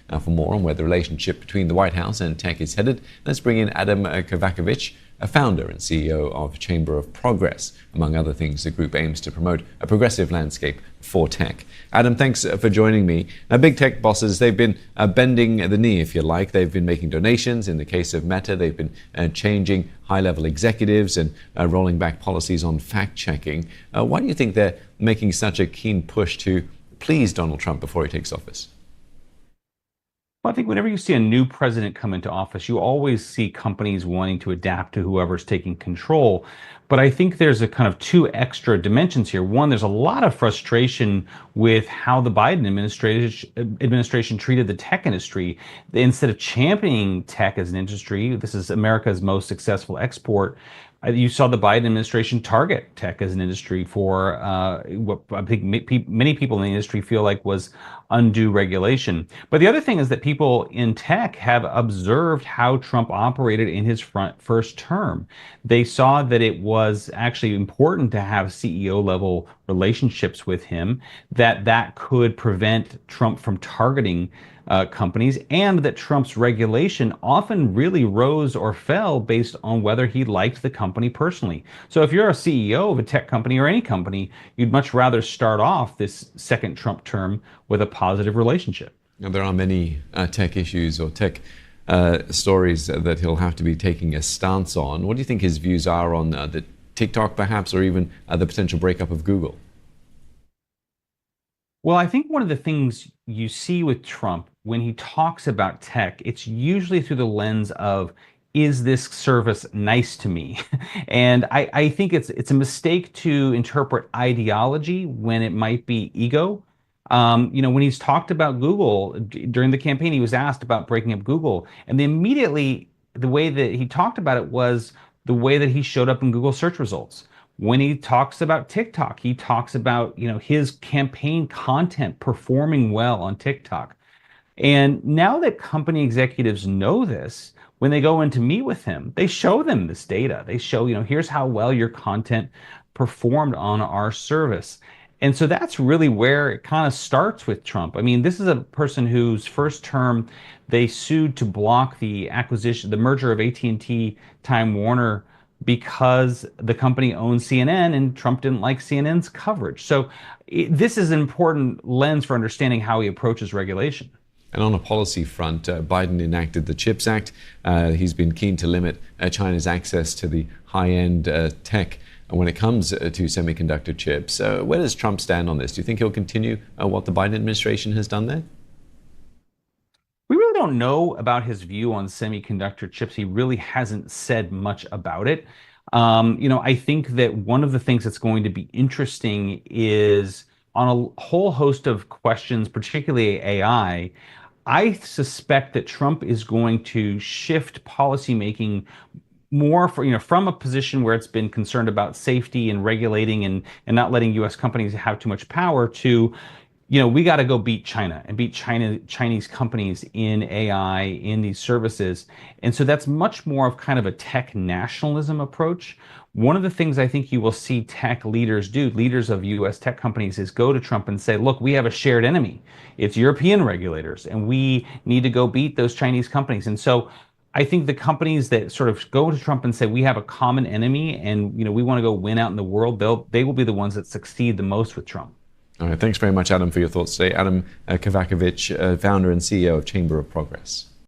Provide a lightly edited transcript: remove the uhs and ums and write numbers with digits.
Now, for more on where the relationship between the White House and tech is headed, let's bring in Adam Kovacevic, a founder and CEO of Chamber of Progress. Among other things, the group aims to promote a progressive landscape for tech. Adam, thanks for joining me. Now, big tech bosses, they've been bending the knee, if you like. They've been making donations. In the case of Meta, they've been changing high-level executives and rolling back policies on fact-checking. Why do you think they're making such a keen push to please Donald Trump before he takes office? Well, I think whenever you see a new president come into office, you always see companies wanting to adapt to whoever's taking control. But I think there's a kind of two extra dimensions here. One, there's a lot of frustration with how the Biden administration treated the tech industry. Instead of championing tech as an industry, this is America's most successful export. You saw the Biden administration target tech as an industry for what I think many people in the industry feel like was undue regulation. But the other thing is that people in tech have observed how Trump operated in his first term. They saw that it was actually important to have CEO level relationships with him, that could prevent Trump from targeting companies, and that Trump's regulation often really rose or fell based on whether he liked the company personally. So if you're a CEO of a tech company or any company, you'd much rather start off this second Trump term with a positive relationship. Now, there are many tech issues or tech stories that he'll have to be taking a stance on. What do you think his views are on the TikTok, perhaps, or even the potential breakup of Google? Well, I think one of the things you see with Trump when he talks about tech, it's usually through the lens of, is this service nice to me? And I think it's a mistake to interpret ideology when it might be ego. When he's talked about Google during the campaign, he was asked about breaking up Google, and immediately the way that he talked about it was the way that he showed up in Google search results. When he talks about TikTok, he talks about, his campaign content performing well on TikTok. And now that company executives know this, when they go in to meet with him, they show them this data. They show, here's how well your content performed on our service. And so that's really where it kind of starts with Trump. I mean, this is a person whose first term they sued to block the merger of AT&T Time Warner, because the company owned CNN and Trump didn't like CNN's coverage. So this is an important lens for understanding how he approaches regulation. And on a policy front, Biden enacted the CHIPS Act. He's been keen to limit China's access to the high-end tech when it comes to semiconductor chips. Where does Trump stand on this? Do you think he'll continue what the Biden administration has done there? We really don't know about his view on semiconductor chips. He really hasn't said much about it. I think that one of the things that's going to be interesting is on a whole host of questions, particularly AI. I suspect that Trump is going to shift policymaking more from a position where it's been concerned about safety and regulating and not letting U.S. companies have too much power to, we got to go beat China and beat Chinese companies in AI, in these services. And so that's much more of kind of a tech nationalism approach. One of the things I think you will see tech leaders do, leaders of U.S. tech companies, is go to Trump and say, look, we have a shared enemy. It's European regulators, and we need to go beat those Chinese companies. And so I think the companies that sort of go to Trump and say, we have a common enemy and we want to go win out in the world, they will be the ones that succeed the most with Trump. All right, thanks very much, Adam, for your thoughts today. Adam Kovacevic, founder and CEO of Chamber of Progress.